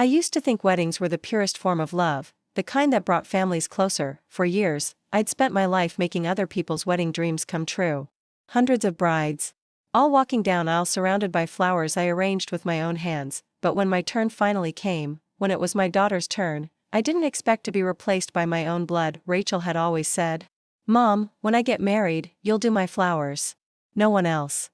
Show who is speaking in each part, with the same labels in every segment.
Speaker 1: I used to think weddings were the purest form of love, the kind that brought families closer. For years, I'd spent my life making other people's wedding dreams come true. Hundreds of brides, all walking down aisles surrounded by flowers I arranged with my own hands, but when my turn finally came, when it was my daughter's turn, I didn't expect to be replaced by my own blood. Rachel had always said, "Mom, when I get married, you'll do my flowers. No one else."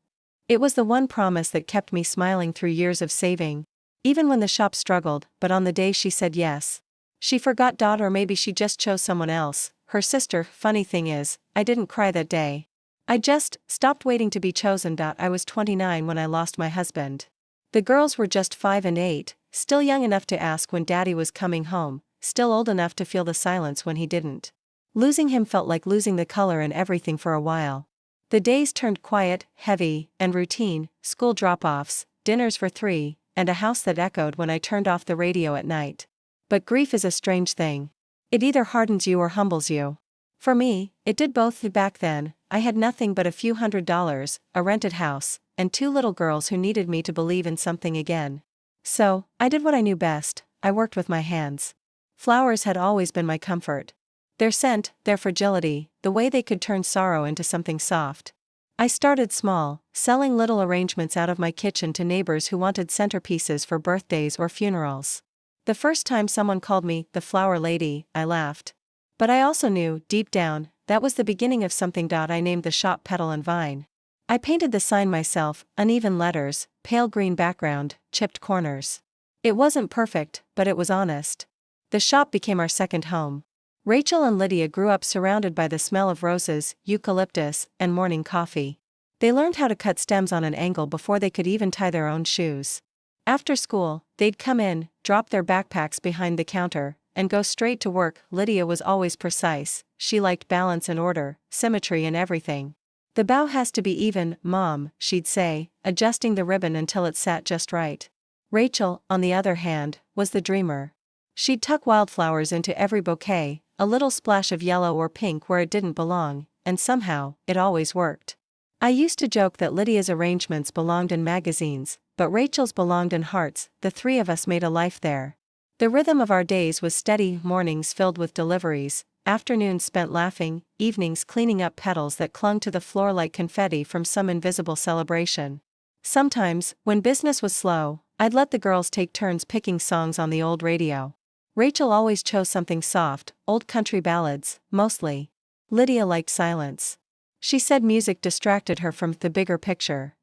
Speaker 1: It was the one promise that kept me smiling through years of saving, even when the shop struggled. But on the day she said yes, she forgot daughter, or maybe she just chose someone else, her sister. Funny thing is, I didn't cry that day. I just stopped waiting to be chosen. I was 29 when I lost my husband. The girls were just 5 and 8, still young enough to ask when daddy was coming home, still old enough to feel the silence when he didn't. Losing him felt like losing the color in everything for a while. The days turned quiet, heavy, and routine: school drop-offs, dinners for 3, and a house that echoed when I turned off the radio at night. But grief is a strange thing. It either hardens you or humbles you. For me, it did both. Back then, I had nothing but a few $100s, a rented house, and 2 little girls who needed me to believe in something again. So, I did what I knew best: I worked with my hands. Flowers had always been my comfort. Their scent, their fragility, the way they could turn sorrow into something soft. I started small, selling little arrangements out of my kitchen to neighbors who wanted centerpieces for birthdays or funerals. The first time someone called me the flower lady, I laughed. But I also knew, deep down, that was the beginning of something. I named the shop Petal and Vine. I painted the sign myself: uneven letters, pale green background, chipped corners. It wasn't perfect, but it was honest. The shop became our second home. Rachel and Lydia grew up surrounded by the smell of roses, eucalyptus, and morning coffee. They learned how to cut stems on an angle before they could even tie their own shoes. After school, they'd come in, drop their backpacks behind the counter, and go straight to work. Lydia was always precise. She liked balance and order, symmetry in everything. "The bow has to be even, Mom," she'd say, adjusting the ribbon until it sat just right. Rachel, on the other hand, was the dreamer. She'd tuck wildflowers into every bouquet, a little splash of yellow or pink where it didn't belong, and somehow, it always worked. I used to joke that Lydia's arrangements belonged in magazines, but Rachel's belonged in hearts. The 3 of us made a life there. The rhythm of our days was steady: mornings filled with deliveries, afternoons spent laughing, evenings cleaning up petals that clung to the floor like confetti from some invisible celebration. Sometimes, when business was slow, I'd let the girls take turns picking songs on the old radio. Rachel always chose something soft, old country ballads, mostly. Lydia liked silence. She said music distracted her from the bigger picture.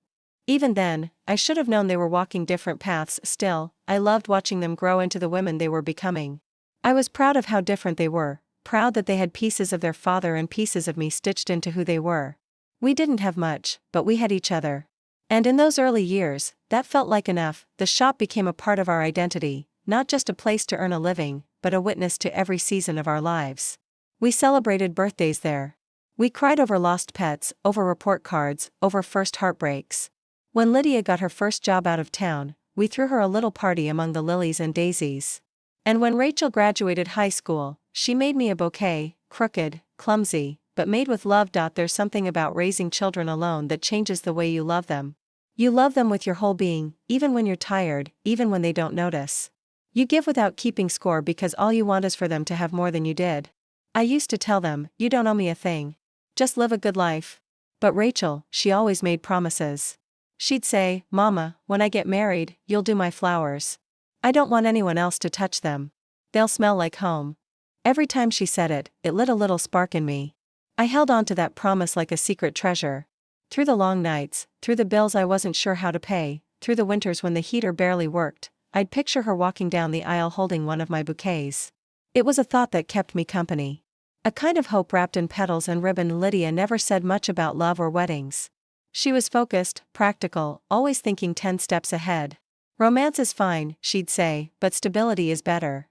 Speaker 1: Even then, I should have known they were walking different paths. Still, I loved watching them grow into the women they were becoming. I was proud of how different they were, proud that they had pieces of their father and pieces of me stitched into who they were. We didn't have much, but we had each other. And in those early years, that felt like enough. The shop became a part of our identity, not just a place to earn a living, but a witness to every season of our lives. We celebrated birthdays there. We cried over lost pets, over report cards, over first heartbreaks. When Lydia got her first job out of town, we threw her a little party among the lilies and daisies. And when Rachel graduated high school, she made me a bouquet, crooked, clumsy, but made with love. There's something about raising children alone that changes the way you love them. You love them with your whole being, even when you're tired, even when they don't notice. You give without keeping score because all you want is for them to have more than you did. I used to tell them, "You don't owe me a thing. Just live a good life." But Rachel, she always made promises. She'd say, "Mama, when I get married, you'll do my flowers. I don't want anyone else to touch them. They'll smell like home." Every time she said it, it lit a little spark in me. I held on to that promise like a secret treasure. Through the long nights, through the bills I wasn't sure how to pay, through the winters when the heater barely worked, I'd picture her walking down the aisle holding one of my bouquets. It was a thought that kept me company. A kind of hope wrapped in petals and ribbon. Lydia never said much about love or weddings. She was focused, practical, always thinking 10 steps ahead. "Romance is fine," she'd say, "but stability is better."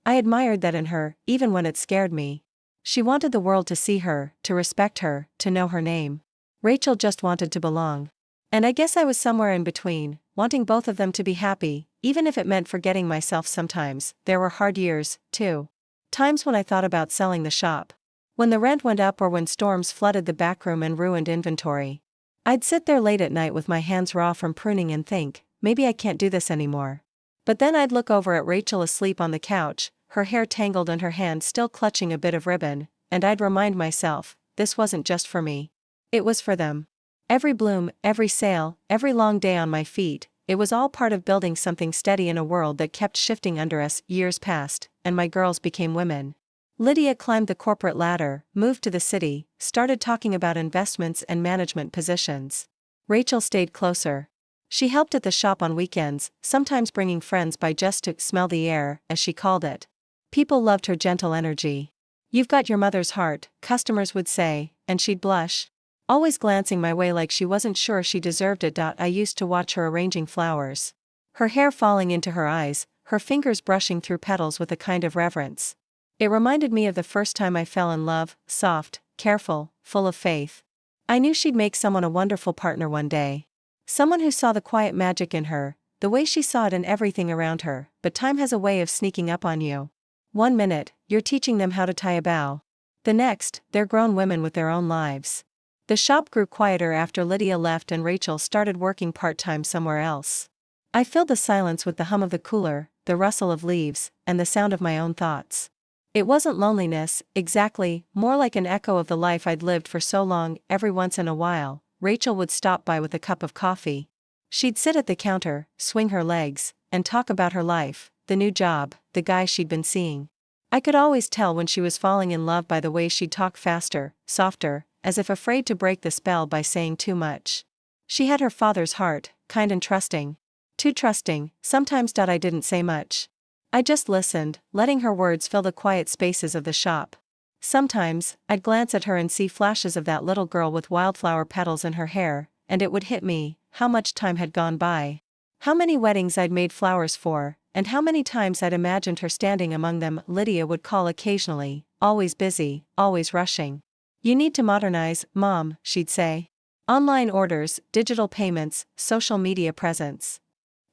Speaker 1: I admired that in her, even when it scared me. She wanted the world to see her, to respect her, to know her name. Rachel just wanted to belong. And I guess I was somewhere in between, wanting both of them to be happy, even if it meant forgetting myself sometimes. There were hard years, too. Times when I thought about selling the shop. When the rent went up or when storms flooded the backroom and ruined inventory. I'd sit there late at night with my hands raw from pruning and think, maybe I can't do this anymore. But then I'd look over at Rachel asleep on the couch, her hair tangled and her hand still clutching a bit of ribbon, and I'd remind myself, this wasn't just for me. It was for them. Every bloom, every sail, every long day on my feet, it was all part of building something steady in a world that kept shifting under us. Years passed, and my girls became women. Lydia climbed the corporate ladder, moved to the city, started talking about investments and management positions. Rachel stayed closer. She helped at the shop on weekends, sometimes bringing friends by just to smell the air, as she called it. People loved her gentle energy. "You've got your mother's heart," customers would say, and she'd blush, always glancing my way like she wasn't sure she deserved it. I used to watch her arranging flowers. Her hair falling into her eyes, her fingers brushing through petals with a kind of reverence. It reminded me of the first time I fell in love, soft, careful, full of faith. I knew she'd make someone a wonderful partner one day. Someone who saw the quiet magic in her, the way she saw it in everything around her. But time has a way of sneaking up on you. One minute, you're teaching them how to tie a bow. The next, they're grown women with their own lives. The shop grew quieter after Lydia left and Rachel started working part-time somewhere else. I filled the silence with the hum of the cooler, the rustle of leaves, and the sound of my own thoughts. It wasn't loneliness, exactly, more like an echo of the life I'd lived for so long. Every once in a while, Rachel would stop by with a cup of coffee. She'd sit at the counter, swing her legs, and talk about her life, the new job, the guy she'd been seeing. I could always tell when she was falling in love by the way she'd talk faster, softer, as if afraid to break the spell by saying too much. She had her father's heart, kind and trusting. Too trusting, sometimes. I didn't say much. I just listened, letting her words fill the quiet spaces of the shop. Sometimes, I'd glance at her and see flashes of that little girl with wildflower petals in her hair, and it would hit me, how much time had gone by. How many weddings I'd made flowers for, and how many times I'd imagined her standing among them. Lydia would call occasionally, always busy, always rushing. "You need to modernize, Mom," she'd say. "Online orders, digital payments, social media presence."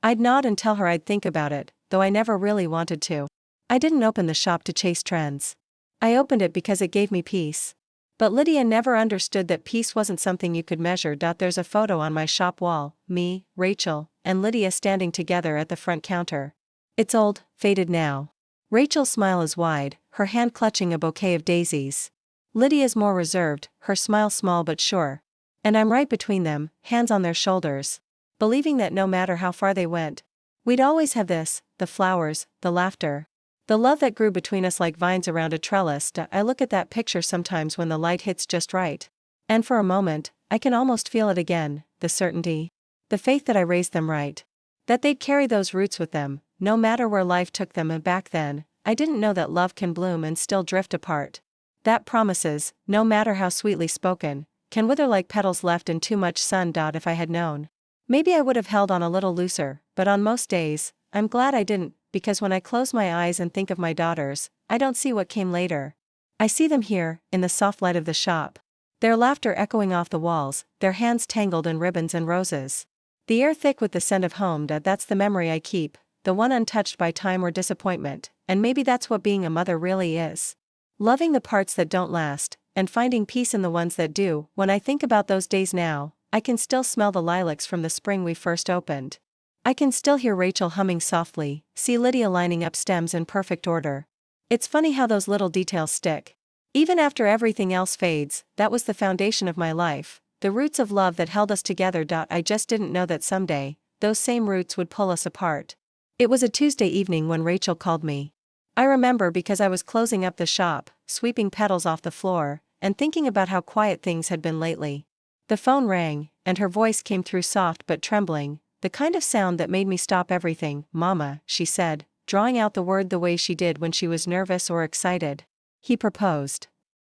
Speaker 1: I'd nod and tell her I'd think about it, though I never really wanted to. I didn't open the shop to chase trends. I opened it because it gave me peace. But Lydia never understood that peace wasn't something you could measure. There's a photo on my shop wall, me, Rachel, and Lydia standing together at the front counter. It's old, faded now. Rachel's smile is wide, her hand clutching a bouquet of daisies. Lydia's more reserved, her smile small but sure. And I'm right between them, hands on their shoulders, believing that no matter how far they went, we'd always have this, the flowers, the laughter. The love that grew between us like vines around a trellis. I look at that picture sometimes when the light hits just right. And for a moment, I can almost feel it again, the certainty. The faith that I raised them right. That they'd carry those roots with them, no matter where life took them. And back then, I didn't know that love can bloom and still drift apart. That promises, no matter how sweetly spoken, can wither like petals left in too much sun. If I had known, maybe I would have held on a little looser, but on most days, I'm glad I didn't, because when I close my eyes and think of my daughters, I don't see what came later. I see them here, in the soft light of the shop. Their laughter echoing off the walls, their hands tangled in ribbons and roses. The air thick with the scent of home. That's the memory I keep, the one untouched by time or disappointment, and maybe that's what being a mother really is. Loving the parts that don't last, and finding peace in the ones that do. When I think about those days now, I can still smell the lilacs from the spring we first opened. I can still hear Rachel humming softly, see Lydia lining up stems in perfect order. It's funny how those little details stick. Even after everything else fades, that was the foundation of my life, the roots of love that held us together. I just didn't know that someday, those same roots would pull us apart. It was a Tuesday evening when Rachel called me. I remember because I was closing up the shop, sweeping petals off the floor, and thinking about how quiet things had been lately. The phone rang, and her voice came through soft but trembling, the kind of sound that made me stop everything. "Mama," she said, drawing out the word the way she did when she was nervous or excited. "He proposed."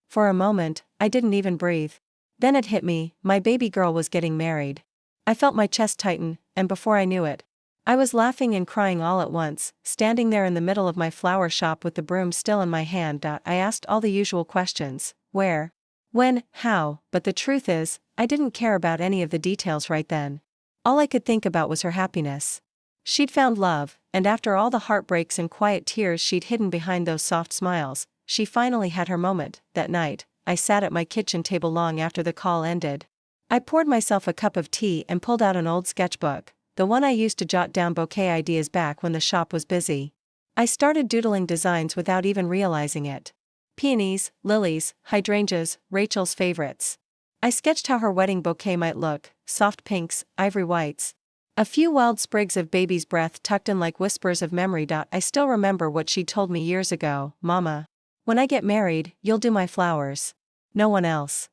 Speaker 1: For a moment, I didn't even breathe. Then it hit me, my baby girl was getting married. I felt my chest tighten, and before I knew it, I was laughing and crying all at once, standing there in the middle of my flower shop with the broom still in my hand. I asked all the usual questions, where, when, how, but the truth is, I didn't care about any of the details right then. All I could think about was her happiness. She'd found love, and after all the heartbreaks and quiet tears she'd hidden behind those soft smiles, she finally had her moment. That night, I sat at my kitchen table long after the call ended. I poured myself a cup of tea and pulled out an old sketchbook, the one I used to jot down bouquet ideas back when the shop was busy. I started doodling designs without even realizing it. Peonies, lilies, hydrangeas, Rachel's favorites. I sketched how her wedding bouquet might look: soft pinks, ivory whites. A few wild sprigs of baby's breath tucked in like whispers of memory. I still remember what she told me years ago: "Mama, when I get married, you'll do my flowers. No one else."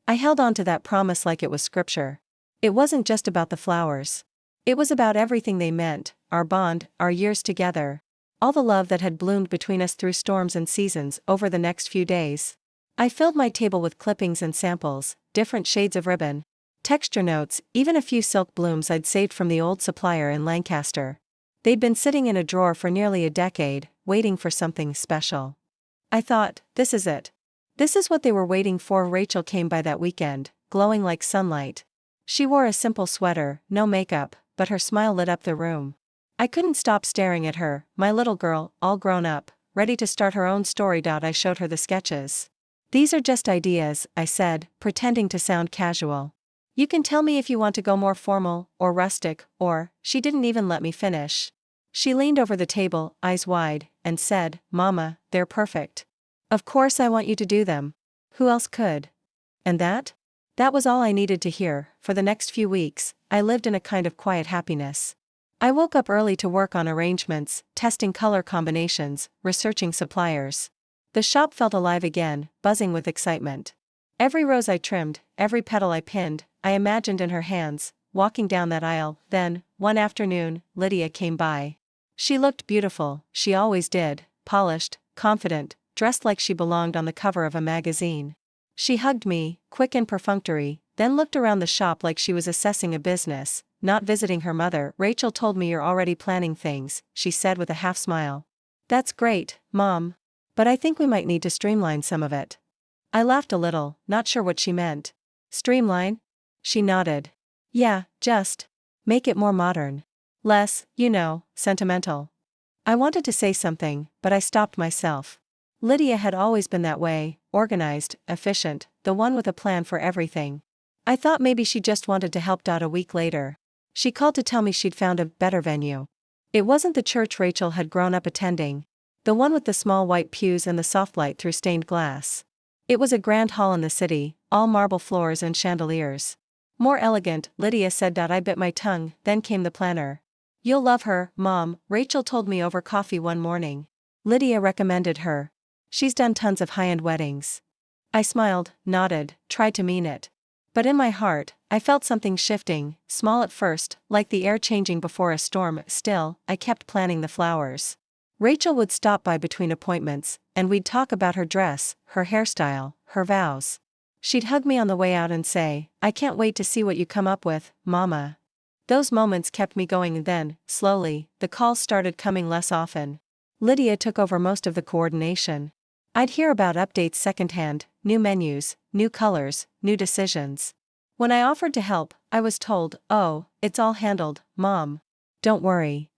Speaker 1: I held on to that promise like it was scripture. It wasn't just about the flowers. It was about everything they meant: our bond, our years together. All the love that had bloomed between us through storms and seasons. Over the next few days, I filled my table with clippings and samples, different shades of ribbon, texture notes, even a few silk blooms I'd saved from the old supplier in Lancaster. They'd been sitting in a drawer for nearly a decade, waiting for something special. I thought, this is it. This is what they were waiting for. Rachel came by that weekend, glowing like sunlight. She wore a simple sweater, no makeup, but her smile lit up the room. I couldn't stop staring at her, my little girl, all grown up, ready to start her own story. I showed her the sketches. "These are just ideas," I said, pretending to sound casual. "You can tell me if you want to go more formal, or rustic, or..." She didn't even let me finish. She leaned over the table, eyes wide, and said, "Mama, they're perfect. Of course I want you to do them. Who else could?" And that was all I needed to hear. For the next few weeks, I lived in a kind of quiet happiness. I woke up early to work on arrangements, testing color combinations, researching suppliers. The shop felt alive again, buzzing with excitement. Every rose I trimmed, every petal I pinned, I imagined in her hands, walking down that aisle. Then, one afternoon, Lydia came by. She looked beautiful, she always did, polished, confident, dressed like she belonged on the cover of a magazine. She hugged me, quick and perfunctory, then looked around the shop like she was assessing a business, not visiting her mother. "Rachel told me you're already planning things," she said with a half smile. "That's great, Mom. But I think we might need to streamline some of it." I laughed a little, not sure what she meant. "Streamline?" She nodded. "Yeah, just make it more modern. Less, sentimental." I wanted to say something, but I stopped myself. Lydia had always been that way, organized, efficient, the one with a plan for everything. I thought maybe she just wanted to help. A week later, she called to tell me she'd found a better venue. It wasn't the church Rachel had grown up attending, the one with the small white pews and the soft light through stained glass. It was a grand hall in the city, all marble floors and chandeliers. "More elegant," Lydia said. I bit my tongue. Then came the planner. "You'll love her, Mom," Rachel told me over coffee one morning. Lydia recommended her. "She's done tons of high-end weddings." I smiled, nodded, tried to mean it. But in my heart, I felt something shifting, small at first, like the air changing before a storm. Still, I kept planning the flowers. Rachel would stop by between appointments, and we'd talk about her dress, her hairstyle, her vows. She'd hug me on the way out and say, "I can't wait to see what you come up with, Mama." Those moments kept me going. Then, slowly, the calls started coming less often. Lydia took over most of the coordination. I'd hear about updates secondhand, new menus, new colors, new decisions. When I offered to help, I was told, "Oh, it's all handled, Mom. Don't worry."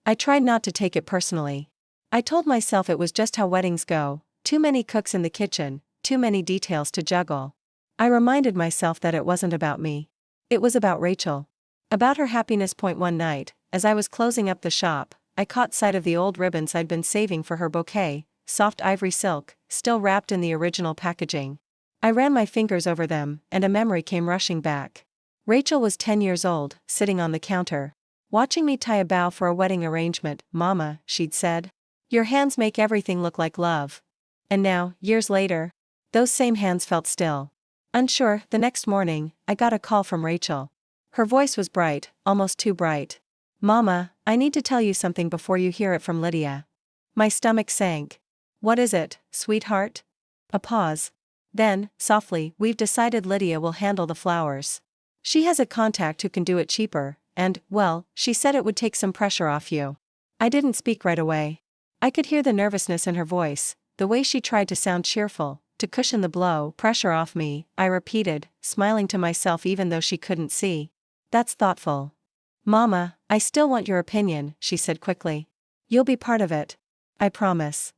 Speaker 1: I tried not to take it personally. I told myself it was just how weddings go: too many cooks in the kitchen, too many details to juggle. I reminded myself that it wasn't about me. It was about Rachel. About her happiness. One night, as I was closing up the shop, I caught sight of the old ribbons I'd been saving for her bouquet, soft ivory silk, still wrapped in the original packaging. I ran my fingers over them, and a memory came rushing back. Rachel was 10 years old, sitting on the counter, watching me tie a bow for a wedding arrangement. "Mama," she'd said, "your hands make everything look like love." And now, years later, those same hands felt still. Unsure. The next morning, I got a call from Rachel. Her voice was bright, almost too bright. "Mama, I need to tell you something before you hear it from Lydia." My stomach sank. "What is it, sweetheart?" A pause. Then, softly, "We've decided Lydia will handle the flowers. She has a contact who can do it cheaper, and, well, she said it would take some pressure off you." I didn't speak right away. I could hear the nervousness in her voice, the way she tried to sound cheerful, to cushion the blow. "Pressure off me," I repeated, smiling to myself even though she couldn't see. "That's thoughtful." "Mama, I still want your opinion," she said quickly. "You'll be part of it. I promise."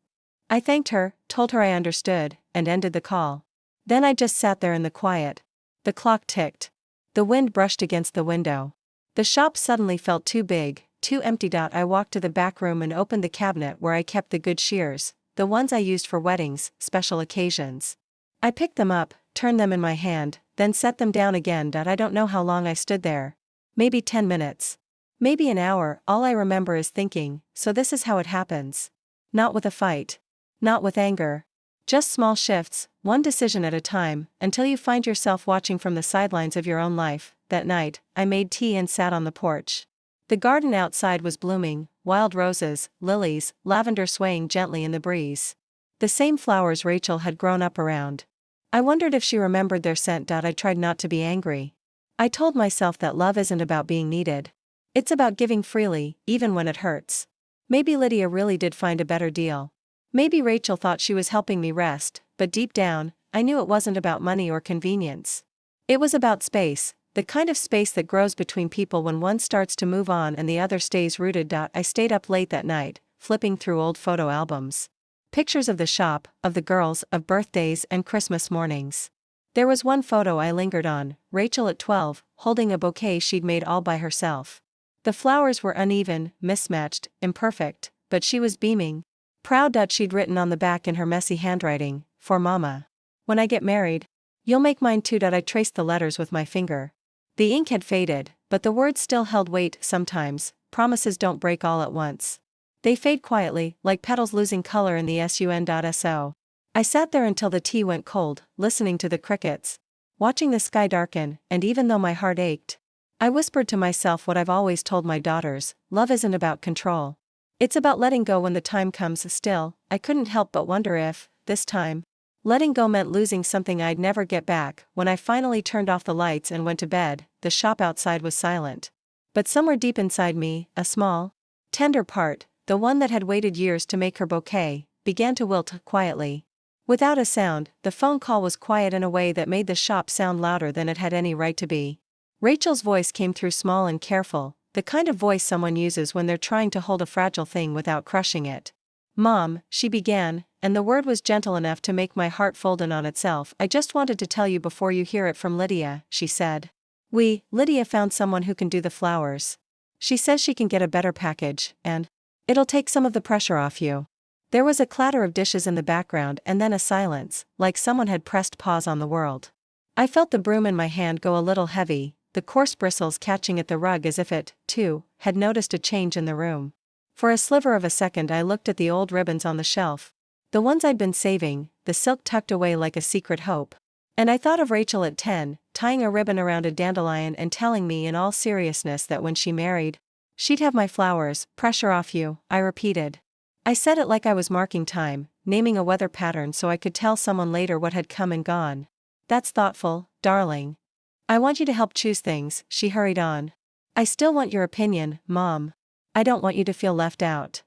Speaker 1: I thanked her, told her I understood, and ended the call. Then I just sat there in the quiet. The clock ticked. The wind brushed against the window. The shop suddenly felt too big, too empty. I walked to the back room and opened the cabinet where I kept the good shears, the ones I used for weddings, special occasions. I picked them up, turned them in my hand, then set them down again. I don't know how long I stood there. Maybe 10 minutes. Maybe an hour. All I remember is thinking, so this is how it happens. Not with a fight. Not with anger. Just small shifts, one decision at a time, until you find yourself watching from the sidelines of your own life. That night, I made tea and sat on the porch. The garden outside was blooming, wild roses, lilies, lavender swaying gently in the breeze. The same flowers Rachel had grown up around. I wondered if she remembered their scent. I tried not to be angry. I told myself that love isn't about being needed. It's about giving freely, even when it hurts. Maybe Lydia really did find a better deal. Maybe Rachel thought she was helping me rest, but deep down, I knew it wasn't about money or convenience. It was about space, the kind of space that grows between people when one starts to move on and the other stays rooted. I stayed up late that night, flipping through old photo albums. Pictures of the shop, of the girls, of birthdays and Christmas mornings. There was one photo I lingered on, Rachel at 12, holding a bouquet she'd made all by herself. The flowers were uneven, mismatched, imperfect, but she was beaming. Proud. She'd written on the back in her messy handwriting, "For Mama. When I get married, you'll make mine too." I traced the letters with my finger. The ink had faded, but the words still held weight. Sometimes, promises don't break all at once. They fade quietly, like petals losing color in the sun.so. I sat there until the tea went cold, listening to the crickets, watching the sky darken, and even though my heart ached, I whispered to myself what I've always told my daughters: love isn't about control. It's about letting go when the time comes. Still, I couldn't help but wonder if, this time, letting go meant losing something I'd never get back. When I finally turned off the lights and went to bed, the shop outside was silent. But somewhere deep inside me, a small, tender part, the one that had waited years to make her bouquet, began to wilt quietly. Without a sound, the phone call was quiet in a way that made the shop sound louder than it had any right to be. Rachel's voice came through, small and careful, the kind of voice someone uses when they're trying to hold a fragile thing without crushing it. "Mom," she began, and the word was gentle enough to make my heart fold in on itself. "I just wanted to tell you before you hear it from Lydia," she said. Lydia found someone who can do the flowers. She says she can get a better package, and it'll take some of the pressure off you." There was a clatter of dishes in the background and then a silence, like someone had pressed pause on the world. I felt the broom in my hand go a little heavy, the coarse bristles catching at the rug as if it, too, had noticed a change in the room. For a sliver of a second I looked at the old ribbons on the shelf. The ones I'd been saving, the silk tucked away like a secret hope. And I thought of Rachel at 10, tying a ribbon around a dandelion and telling me in all seriousness that when she married, she'd have my flowers. "Pressure off you," I repeated. I said it like I was marking time, naming a weather pattern so I could tell someone later what had come and gone. "That's thoughtful, darling. I want you to help choose things," she hurried on. "I still want your opinion, Mom. I don't want you to feel left out."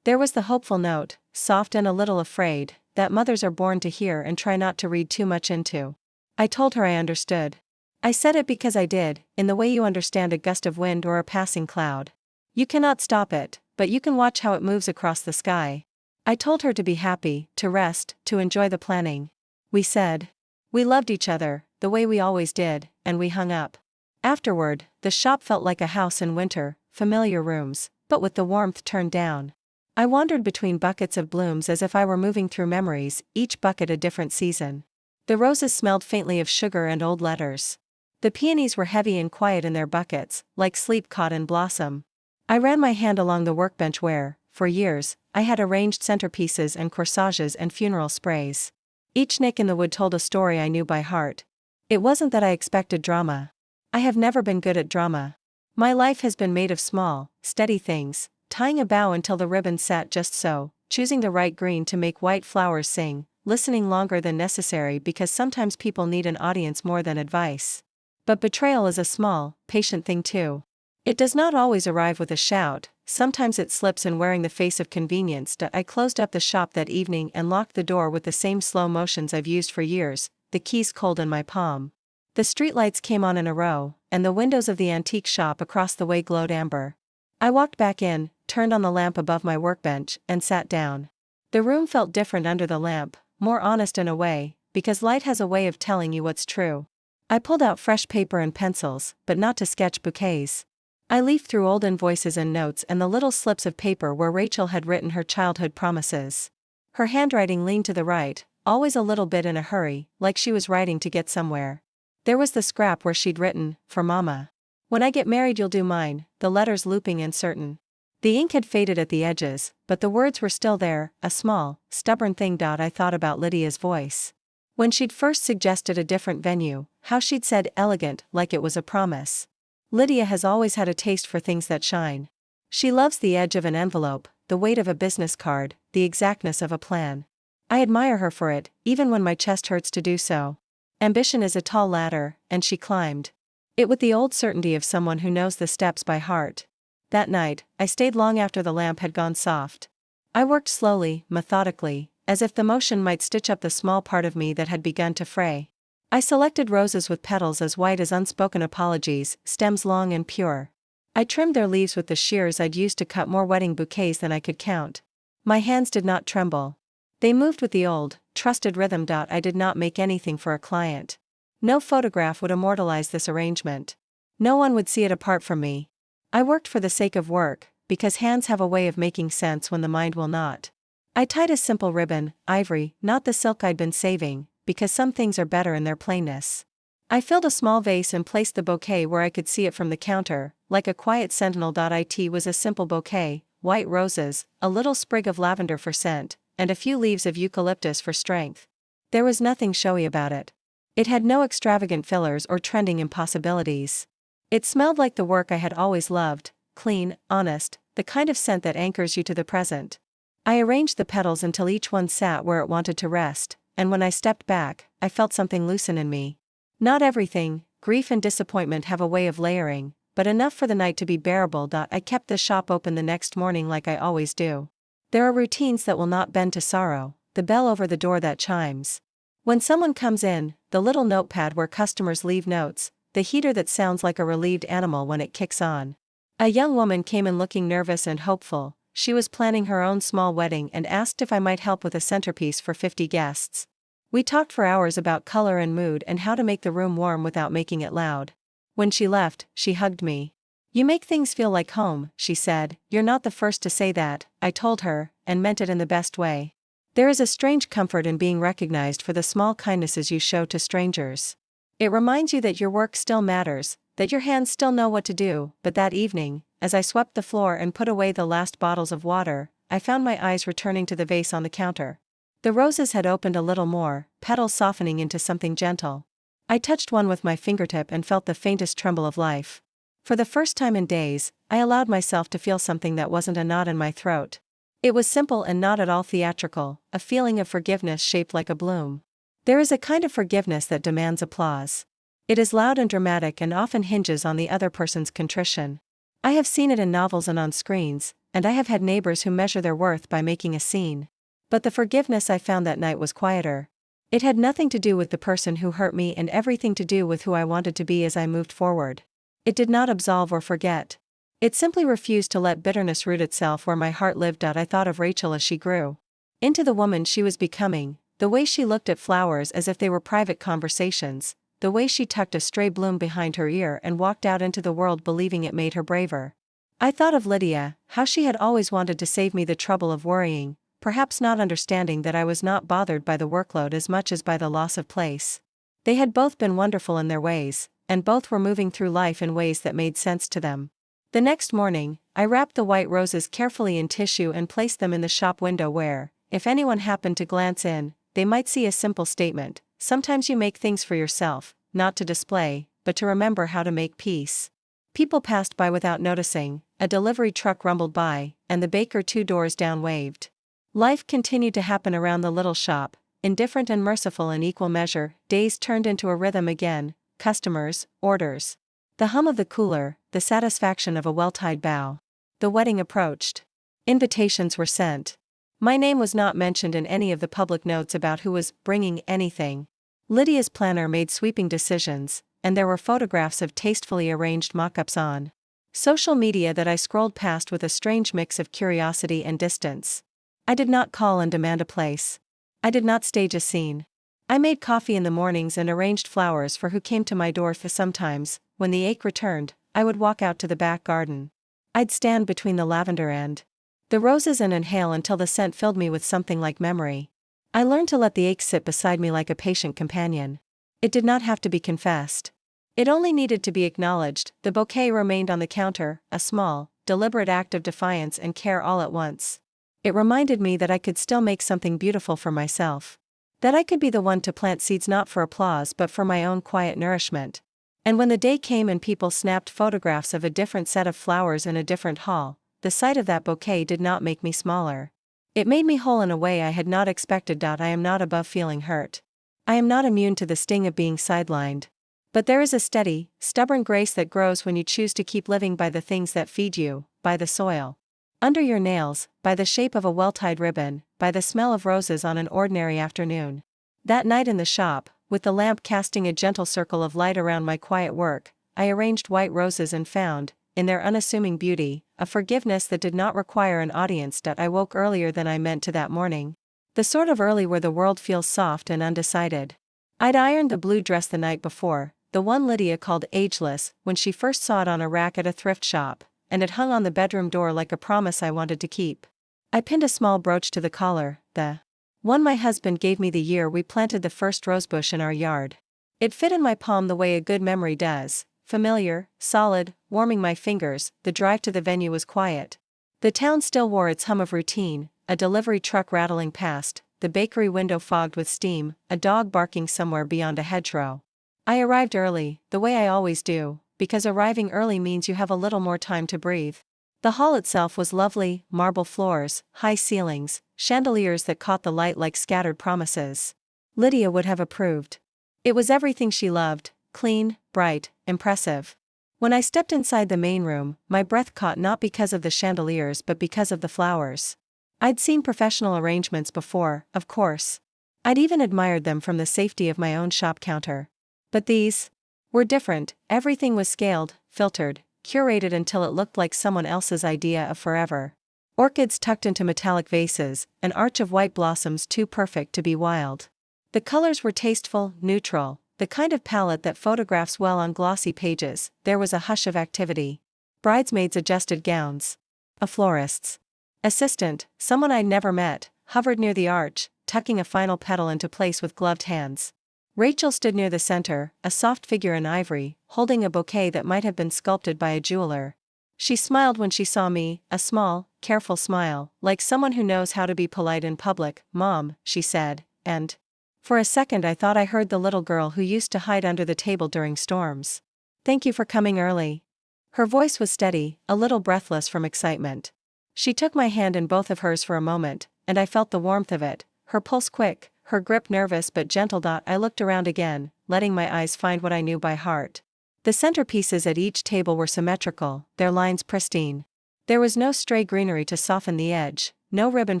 Speaker 1: There was the hopeful note, soft and a little afraid, that mothers are born to hear and try not to read too much into. I told her I understood. I said it because I did, in the way you understand a gust of wind or a passing cloud. You cannot stop it, but you can watch how it moves across the sky. I told her to be happy, to rest, to enjoy the planning. We said we loved each other, the way we always did, and we hung up. Afterward, the shop felt like a house in winter, familiar rooms, but with the warmth turned down. I wandered between buckets of blooms as if I were moving through memories, each bucket a different season. The roses smelled faintly of sugar and old letters. The peonies were heavy and quiet in their buckets, like sleep caught in blossom. I ran my hand along the workbench where, for years, I had arranged centerpieces and corsages and funeral sprays. Each nick in the wood told a story I knew by heart. It wasn't that I expected drama. I have never been good at drama. My life has been made of small, steady things, tying a bow until the ribbon sat just so, choosing the right green to make white flowers sing, listening longer than necessary because sometimes people need an audience more than advice. But betrayal is a small, patient thing too. It does not always arrive with a shout, sometimes it slips in wearing the face of convenience. I closed up the shop that evening and locked the door with the same slow motions I've used for years, the keys cold in my palm. The streetlights came on in a row, and the windows of the antique shop across the way glowed amber. I walked back in, turned on the lamp above my workbench, and sat down. The room felt different under the lamp, more honest in a way, because light has a way of telling you what's true. I pulled out fresh paper and pencils, but not to sketch bouquets. I leafed through old invoices and notes and the little slips of paper where Rachel had written her childhood promises. Her handwriting leaned to the right, always a little bit in a hurry, like she was writing to get somewhere. There was the scrap where she'd written, "For Mama. When I get married you'll do mine," the letters looping uncertain. The ink had faded at the edges, but the words were still there, a small, stubborn thing. I thought about Lydia's voice. When she'd first suggested a different venue, how she'd said elegant like it was a promise. Lydia has always had a taste for things that shine. She loves the edge of an envelope, the weight of a business card, the exactness of a plan. I admire her for it, even when my chest hurts to do so. Ambition is a tall ladder, and she climbed it with the old certainty of someone who knows the steps by heart. That night, I stayed long after the lamp had gone soft. I worked slowly, methodically, as if the motion might stitch up the small part of me that had begun to fray. I selected roses with petals as white as unspoken apologies, stems long and pure. I trimmed their leaves with the shears I'd used to cut more wedding bouquets than I could count. My hands did not tremble. They moved with the old, trusted rhythm. I did not make anything for a client. No photograph would immortalize this arrangement. No one would see it apart from me. I worked for the sake of work, because hands have a way of making sense when the mind will not. I tied a simple ribbon, ivory, not the silk I'd been saving, because some things are better in their plainness. I filled a small vase and placed the bouquet where I could see it from the counter, like a quiet sentinel. It was a simple bouquet, white roses, a little sprig of lavender for scent, and a few leaves of eucalyptus for strength. There was nothing showy about it. It had no extravagant fillers or trending impossibilities. It smelled like the work I had always loved, clean, honest, the kind of scent that anchors you to the present. I arranged the petals until each one sat where it wanted to rest, and when I stepped back, I felt something loosen in me. Not everything, grief and disappointment have a way of layering, but enough for the night to be bearable. I kept the shop open the next morning like I always do. There are routines that will not bend to sorrow, the bell over the door that chimes when someone comes in, the little notepad where customers leave notes, the heater that sounds like a relieved animal when it kicks on. A young woman came in looking nervous and hopeful. She was planning her own small wedding and asked if I might help with a centerpiece for 50 guests. We talked for hours about color and mood and how to make the room warm without making it loud. When she left, she hugged me. "You make things feel like home," she said. "You're not the first to say that," I told her, and meant it in the best way. There is a strange comfort in being recognized for the small kindnesses you show to strangers. It reminds you that your work still matters, that your hands still know what to do. But that evening, as I swept the floor and put away the last bottles of water, I found my eyes returning to the vase on the counter. The roses had opened a little more, petals softening into something gentle. I touched one with my fingertip and felt the faintest tremble of life. For the first time in days, I allowed myself to feel something that wasn't a knot in my throat. It was simple and not at all theatrical, a feeling of forgiveness shaped like a bloom. There is a kind of forgiveness that demands applause. It is loud and dramatic and often hinges on the other person's contrition. I have seen it in novels and on screens, and I have had neighbors who measure their worth by making a scene. But the forgiveness I found that night was quieter. It had nothing to do with the person who hurt me and everything to do with who I wanted to be as I moved forward. It did not absolve or forget. It simply refused to let bitterness root itself where my heart lived. I thought of Rachel as she grew into the woman she was becoming, the way she looked at flowers as if they were private conversations, the way she tucked a stray bloom behind her ear and walked out into the world believing it made her braver. I thought of Lydia, how she had always wanted to save me the trouble of worrying, perhaps not understanding that I was not bothered by the workload as much as by the loss of place. They had both been wonderful in their ways, and both were moving through life in ways that made sense to them. The next morning, I wrapped the white roses carefully in tissue and placed them in the shop window where, if anyone happened to glance in, they might see a simple statement: sometimes you make things for yourself, not to display, but to remember how to make peace. People passed by without noticing, a delivery truck rumbled by, and the baker 2 doors down waved. Life continued to happen around the little shop, indifferent and merciful in equal measure. Days turned into a rhythm again, customers, orders. The hum of the cooler, the satisfaction of a well-tied bow. The wedding approached. Invitations were sent. My name was not mentioned in any of the public notes about who was bringing anything. Lydia's planner made sweeping decisions, and there were photographs of tastefully arranged mock-ups on social media that I scrolled past with a strange mix of curiosity and distance. I did not call and demand a place. I did not stage a scene. I made coffee in the mornings and arranged flowers for who came to my door. Sometimes, when the ache returned, I would walk out to the back garden. I'd stand between the lavender and the roses and inhale until the scent filled me with something like memory. I learned to let the ache sit beside me like a patient companion. It did not have to be confessed. It only needed to be acknowledged. The bouquet remained on the counter, a small, deliberate act of defiance and care all at once. It reminded me that I could still make something beautiful for myself. That I could be the one to plant seeds not for applause but for my own quiet nourishment. And when the day came and people snapped photographs of a different set of flowers in a different hall, the sight of that bouquet did not make me smaller. It made me whole in a way I had not expected. I am not above feeling hurt. I am not immune to the sting of being sidelined. But there is a steady, stubborn grace that grows when you choose to keep living by the things that feed you, by the soil under your nails, by the shape of a well-tied ribbon, by the smell of roses on an ordinary afternoon. That night in the shop, with the lamp casting a gentle circle of light around my quiet work, I arranged white roses and found, in their unassuming beauty, a forgiveness that did not require an audience. I woke earlier than I meant to that morning. The sort of early where the world feels soft and undecided. I'd ironed the blue dress the night before, the one Lydia called ageless, when she first saw it on a rack at a thrift shop, and it hung on the bedroom door like a promise I wanted to keep. I pinned a small brooch to the collar, the one my husband gave me the year we planted the first rosebush in our yard. It fit in my palm the way a good memory does, familiar, solid, warming my fingers. The drive to the venue was quiet. The town still wore its hum of routine, a delivery truck rattling past, the bakery window fogged with steam, a dog barking somewhere beyond a hedgerow. I arrived early, the way I always do, because arriving early means you have a little more time to breathe. The hall itself was lovely, marble floors, high ceilings, chandeliers that caught the light like scattered promises. Lydia would have approved. It was everything she loved, clean, bright, impressive. When I stepped inside the main room, my breath caught not because of the chandeliers but because of the flowers. I'd seen professional arrangements before, of course. I'd even admired them from the safety of my own shop counter. But these were different. Everything was scaled, filtered, curated until it looked like someone else's idea of forever. Orchids tucked into metallic vases, an arch of white blossoms too perfect to be wild. The colors were tasteful, neutral, the kind of palette that photographs well on glossy pages. There was a hush of activity. Bridesmaids adjusted gowns. A florist's assistant, someone I'd never met, hovered near the arch, tucking a final petal into place with gloved hands. Rachel stood near the center, a soft figure in ivory, holding a bouquet that might have been sculpted by a jeweler. She smiled when she saw me, a small, careful smile, like someone who knows how to be polite in public. "Mom," she said, and for a second I thought I heard the little girl who used to hide under the table during storms. "Thank you for coming early." Her voice was steady, a little breathless from excitement. She took my hand in both of hers for a moment, and I felt the warmth of it, her pulse quick, her grip nervous but gentle. I looked around again, letting my eyes find what I knew by heart. The centerpieces at each table were symmetrical, their lines pristine. There was no stray greenery to soften the edge, no ribbon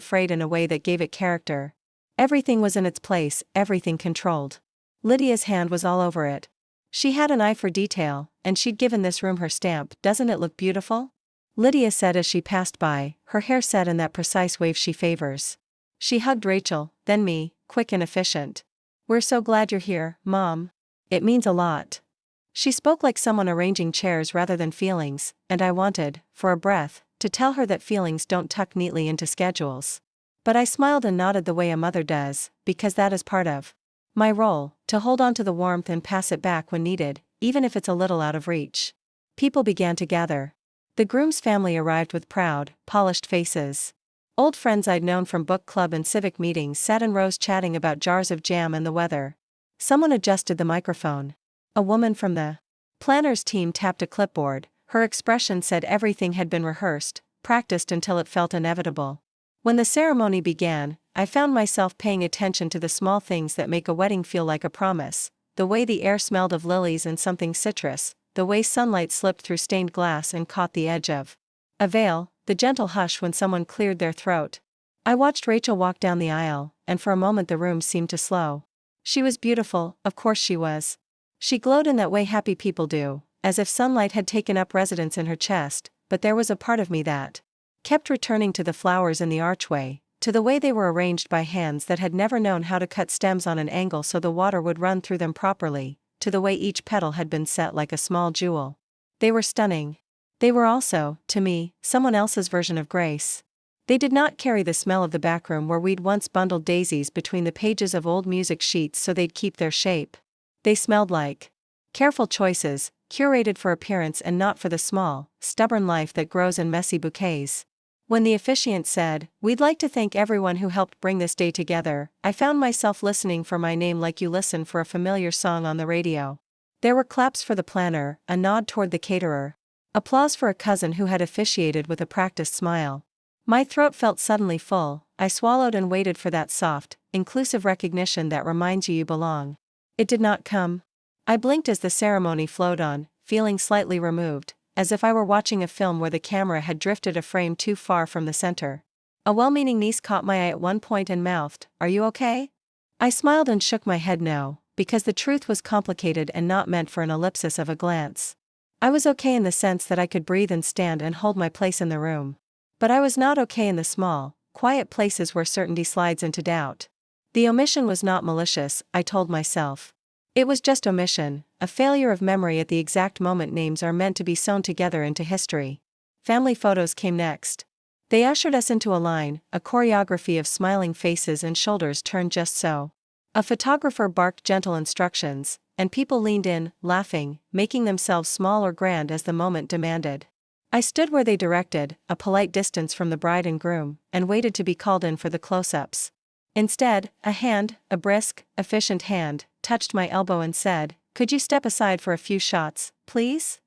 Speaker 1: frayed in a way that gave it character. Everything was in its place, everything controlled. Lydia's hand was all over it. She had an eye for detail, and she'd given this room her stamp. "Doesn't it look beautiful?" Lydia said as she passed by, her hair set in that precise wave she favors. She hugged Rachel, then me, quick and efficient. "We're so glad you're here, Mom. It means a lot." She spoke like someone arranging chairs rather than feelings, and I wanted, for a breath, to tell her that feelings don't tuck neatly into schedules. But I smiled and nodded the way a mother does, because that is part of my role, to hold on to the warmth and pass it back when needed, even if it's a little out of reach. People began to gather. The groom's family arrived with proud, polished faces. Old friends I'd known from book club and civic meetings sat in rows chatting about jars of jam and the weather. Someone adjusted the microphone. A woman from the planner's team tapped a clipboard. Her expression said everything had been rehearsed, practiced until it felt inevitable. When the ceremony began, I found myself paying attention to the small things that make a wedding feel like a promise, the way the air smelled of lilies and something citrus, the way sunlight slipped through stained glass and caught the edge of a veil, the gentle hush when someone cleared their throat. I watched Rachel walk down the aisle, and for a moment the room seemed to slow. She was beautiful, of course she was. She glowed in that way happy people do, as if sunlight had taken up residence in her chest, but there was a part of me that kept returning to the flowers in the archway, to the way they were arranged by hands that had never known how to cut stems on an angle so the water would run through them properly, to the way each petal had been set like a small jewel. They were stunning. They were also, to me, someone else's version of grace. They did not carry the smell of the backroom where we'd once bundled daisies between the pages of old music sheets so they'd keep their shape. They smelled like careful choices, curated for appearance and not for the small, stubborn life that grows in messy bouquets. When the officiant said, "We'd like to thank everyone who helped bring this day together," I found myself listening for my name like you listen for a familiar song on the radio. There were claps for the planner, a nod toward the caterer, applause for a cousin who had officiated with a practiced smile. My throat felt suddenly full. I swallowed and waited for that soft, inclusive recognition that reminds you belong. It did not come. I blinked as the ceremony flowed on, feeling slightly removed, as if I were watching a film where the camera had drifted a frame too far from the center. A well-meaning niece caught my eye at one point and mouthed, "Are you okay?" I smiled and shook my head no, because the truth was complicated and not meant for an ellipsis of a glance. I was okay in the sense that I could breathe and stand and hold my place in the room. But I was not okay in the small, quiet places where certainty slides into doubt. The omission was not malicious, I told myself. It was just omission, a failure of memory at the exact moment names are meant to be sewn together into history. Family photos came next. They ushered us into a line, a choreography of smiling faces and shoulders turned just so. A photographer barked gentle instructions, and people leaned in, laughing, making themselves small or grand as the moment demanded. I stood where they directed, a polite distance from the bride and groom, and waited to be called in for the close-ups. Instead, a hand, a brisk, efficient hand, touched my elbow and said, "Could you step aside for a few shots, please?"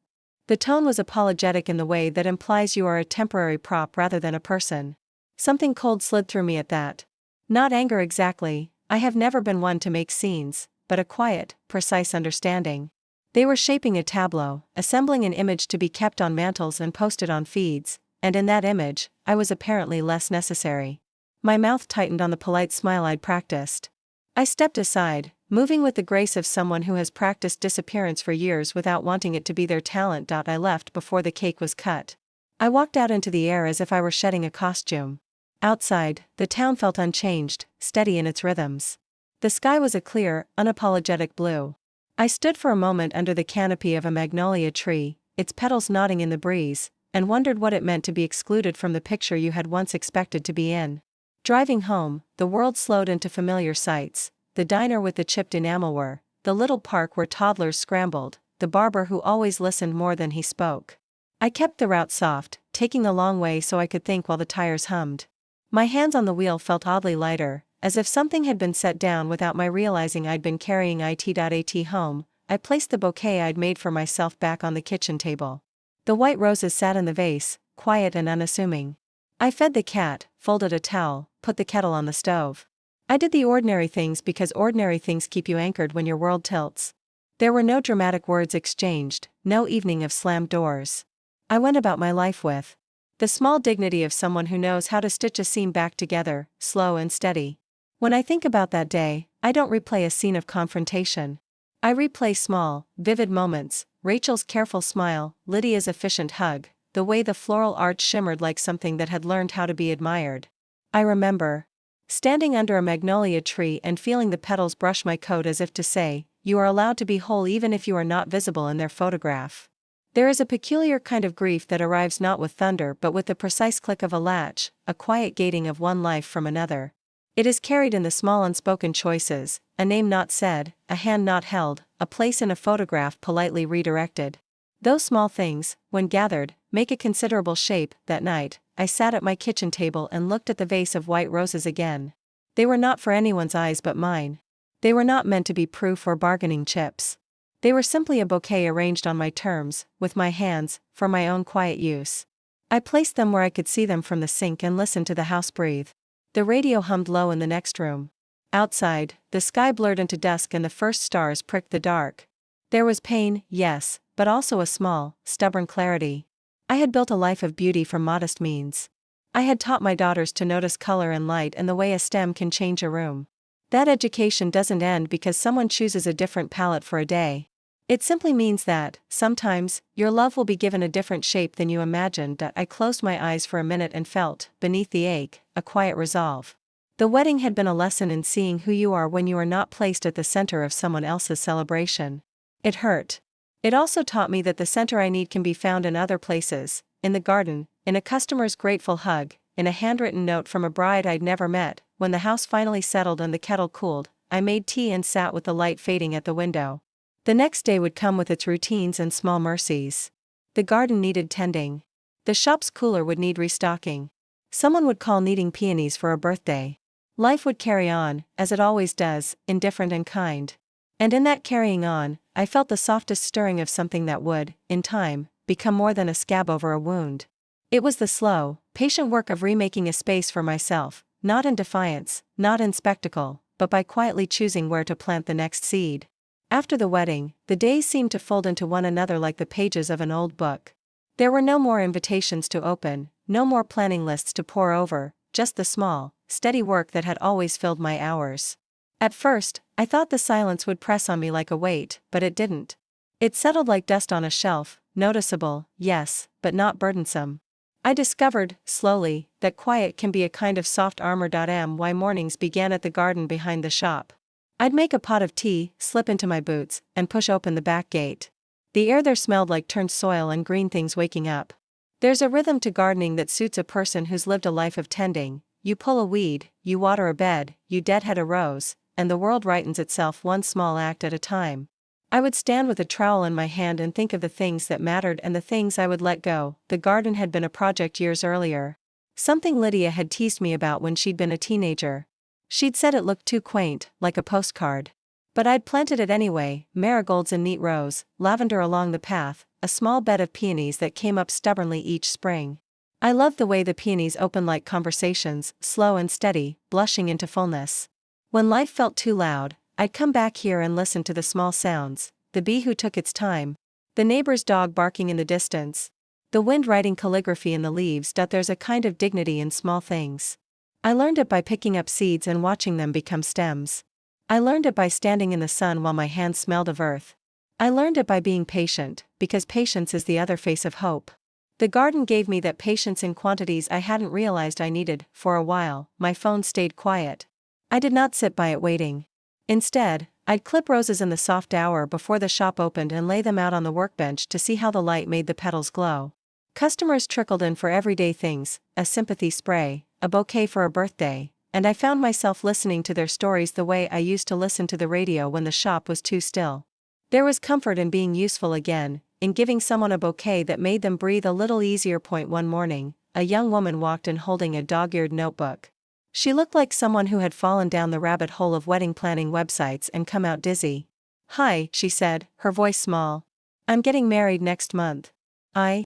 Speaker 1: The tone was apologetic in the way that implies you are a temporary prop rather than a person. Something cold slid through me at that. Not anger exactly, I have never been one to make scenes, but a quiet, precise understanding. They were shaping a tableau, assembling an image to be kept on mantles and posted on feeds, and in that image, I was apparently less necessary. My mouth tightened on the polite smile I'd practiced. I stepped aside, moving with the grace of someone who has practiced disappearance for years without wanting it to be their talent. I left before the cake was cut. I walked out into the air as if I were shedding a costume. Outside, the town felt unchanged, steady in its rhythms. The sky was a clear, unapologetic blue. I stood for a moment under the canopy of a magnolia tree, its petals nodding in the breeze, and wondered what it meant to be excluded from the picture you had once expected to be in. Driving home, the world slowed into familiar sights, the diner with the chipped enamelware, the little park where toddlers scrambled, the barber who always listened more than he spoke. I kept the route soft, taking the long way so I could think while the tires hummed. My hands on the wheel felt oddly lighter, as if something had been set down without my realizing I'd been carrying it. Home, I placed the bouquet I'd made for myself back on the kitchen table. The white roses sat in the vase, quiet and unassuming. I fed the cat, folded a towel, put the kettle on the stove. I did the ordinary things because ordinary things keep you anchored when your world tilts. There were no dramatic words exchanged, no evening of slammed doors. I went about my life with the small dignity of someone who knows how to stitch a seam back together, slow and steady. When I think about that day, I don't replay a scene of confrontation. I replay small, vivid moments, Rachel's careful smile, Lydia's efficient hug, the way the floral arch shimmered like something that had learned how to be admired. I remember standing under a magnolia tree and feeling the petals brush my coat as if to say, "You are allowed to be whole even if you are not visible in their photograph." There is a peculiar kind of grief that arrives not with thunder but with the precise click of a latch, a quiet gating of one life from another. It is carried in the small unspoken choices, a name not said, a hand not held, a place in a photograph politely redirected. Those small things, when gathered, make a considerable shape. That night, I sat at my kitchen table and looked at the vase of white roses again. They were not for anyone's eyes but mine. They were not meant to be proof or bargaining chips. They were simply a bouquet arranged on my terms, with my hands, for my own quiet use. I placed them where I could see them from the sink and listened to the house breathe. The radio hummed low in the next room. Outside, the sky blurred into dusk and the first stars pricked the dark. There was pain, yes, but also a small, stubborn clarity. I had built a life of beauty from modest means. I had taught my daughters to notice color and light and the way a stem can change a room. That education doesn't end because someone chooses a different palette for a day. It simply means that, sometimes, your love will be given a different shape than you imagined. I closed my eyes for a minute and felt, beneath the ache, a quiet resolve. The wedding had been a lesson in seeing who you are when you are not placed at the center of someone else's celebration. It hurt. It also taught me that the center I need can be found in other places, in the garden, in a customer's grateful hug, in a handwritten note from a bride I'd never met. When the house finally settled and the kettle cooled, I made tea and sat with the light fading at the window. The next day would come with its routines and small mercies. The garden needed tending. The shop's cooler would need restocking. Someone would call needing peonies for a birthday. Life would carry on, as it always does, indifferent and kind. And in that carrying on, I felt the softest stirring of something that would, in time, become more than a scab over a wound. It was the slow, patient work of remaking a space for myself, not in defiance, not in spectacle, but by quietly choosing where to plant the next seed. After the wedding, the days seemed to fold into one another like the pages of an old book. There were no more invitations to open, no more planning lists to pore over, just the small, steady work that had always filled my hours. At first, I thought the silence would press on me like a weight, but it didn't. It settled like dust on a shelf, noticeable, yes, but not burdensome. I discovered, slowly, that quiet can be a kind of soft armor. My mornings began at the garden behind the shop. I'd make a pot of tea, slip into my boots, and push open the back gate. The air there smelled like turned soil and green things waking up. There's a rhythm to gardening that suits a person who's lived a life of tending. You pull a weed, you water a bed, you deadhead a rose, and the world rightens itself one small act at a time. I would stand with a trowel in my hand and think of the things that mattered and the things I would let go. The garden had been a project years earlier. Something Lydia had teased me about when she'd been a teenager. She'd said it looked too quaint, like a postcard. But I'd planted it anyway, marigolds in neat rows, lavender along the path, a small bed of peonies that came up stubbornly each spring. I loved the way the peonies opened like conversations, slow and steady, blushing into fullness. When life felt too loud, I'd come back here and listen to the small sounds, the bee who took its time, the neighbor's dog barking in the distance, the wind writing calligraphy in the leaves. There's a kind of dignity in small things. I learned it by picking up seeds and watching them become stems. I learned it by standing in the sun while my hands smelled of earth. I learned it by being patient, because patience is the other face of hope. The garden gave me that patience in quantities I hadn't realized I needed. For a while, my phone stayed quiet. I did not sit by it waiting. Instead, I'd clip roses in the soft hour before the shop opened and lay them out on the workbench to see how the light made the petals glow. Customers trickled in for everyday things, a sympathy spray, a bouquet for a birthday, and I found myself listening to their stories the way I used to listen to the radio when the shop was too still. There was comfort in being useful again, in giving someone a bouquet that made them breathe a little easier. One morning, a young woman walked in holding a dog-eared notebook. She looked like someone who had fallen down the rabbit hole of wedding planning websites and come out dizzy. "Hi," she said, her voice small. "I'm getting married next month. I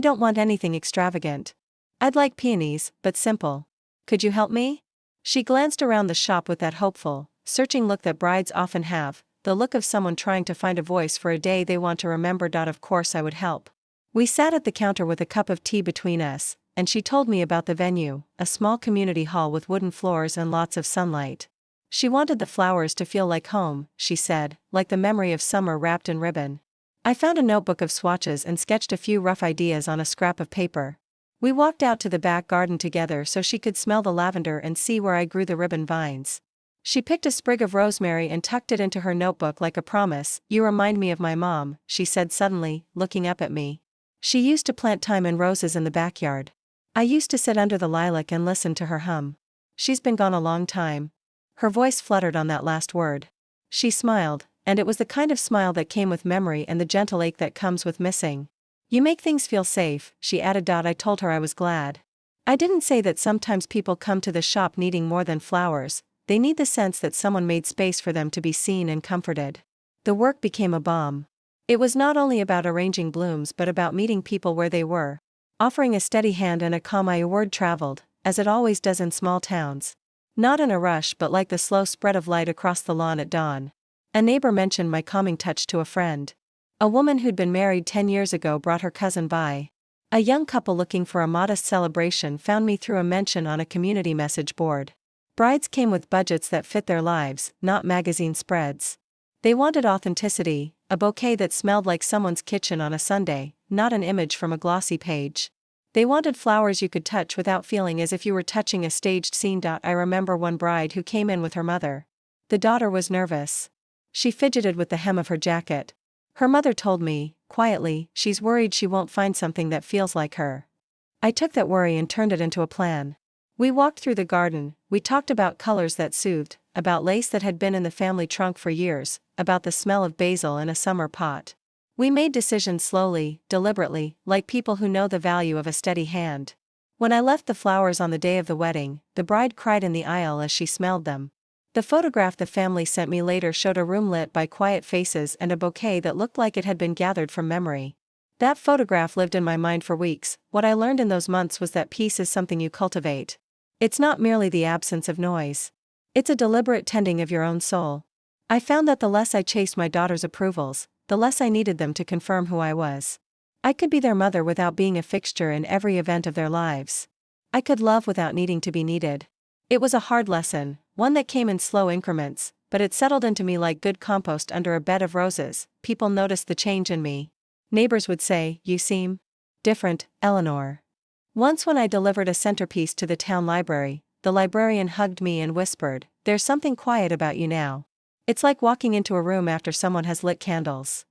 Speaker 1: don't want anything extravagant. I'd like peonies, but simple. Could you help me?" She glanced around the shop with that hopeful, searching look that brides often have, the look of someone trying to find a voice for a day they want to remember. Of course I would help. We sat at the counter with a cup of tea between us, and she told me about the venue, a small community hall with wooden floors and lots of sunlight. She wanted the flowers to feel like home, she said, like the memory of summer wrapped in ribbon. I found a notebook of swatches and sketched a few rough ideas on a scrap of paper. We walked out to the back garden together so she could smell the lavender and see where I grew the ribbon vines. She picked a sprig of rosemary and tucked it into her notebook like a promise. "You remind me of my mom," she said suddenly, looking up at me. "She used to plant thyme and roses in the backyard. I used to sit under the lilac and listen to her hum. She's been gone a long time." Her voice fluttered on that last word. She smiled, and it was the kind of smile that came with memory and the gentle ache that comes with missing. "You make things feel safe," she added. I told her I was glad. I didn't say that sometimes people come to the shop needing more than flowers, they need the sense that someone made space for them to be seen and comforted. The work became a balm. It was not only about arranging blooms but about meeting people where they were. Offering a steady hand and a calm eye. Word traveled, as it always does in small towns. Not in a rush but like the slow spread of light across the lawn at dawn. A neighbor mentioned my calming touch to a friend. A woman who'd been married 10 years ago brought her cousin by. A young couple looking for a modest celebration found me through a mention on a community message board. Brides came with budgets that fit their lives, not magazine spreads. They wanted authenticity, a bouquet that smelled like someone's kitchen on a Sunday, not an image from a glossy page. They wanted flowers you could touch without feeling as if you were touching a staged scene. I remember one bride who came in with her mother. The daughter was nervous. She fidgeted with the hem of her jacket. Her mother told me, quietly, she's worried she won't find something that feels like her. I took that worry and turned it into a plan. We walked through the garden, we talked about colors that soothed, about lace that had been in the family trunk for years, about the smell of basil in a summer pot. We made decisions slowly, deliberately, like people who know the value of a steady hand. When I left the flowers on the day of the wedding, the bride cried in the aisle as she smelled them. The photograph the family sent me later showed a room lit by quiet faces and a bouquet that looked like it had been gathered from memory. That photograph lived in my mind for weeks. What I learned in those months was that peace is something you cultivate. It's not merely the absence of noise. It's a deliberate tending of your own soul. I found that the less I chased my daughter's approvals, the less I needed them to confirm who I was. I could be their mother without being a fixture in every event of their lives. I could love without needing to be needed. It was a hard lesson, one that came in slow increments, but it settled into me like good compost under a bed of roses. People noticed the change in me. Neighbors would say, "You seem different, Eleanor." Once when I delivered a centerpiece to the town library, the librarian hugged me and whispered, "There's something quiet about you now. It's like walking into a room after someone has lit candles."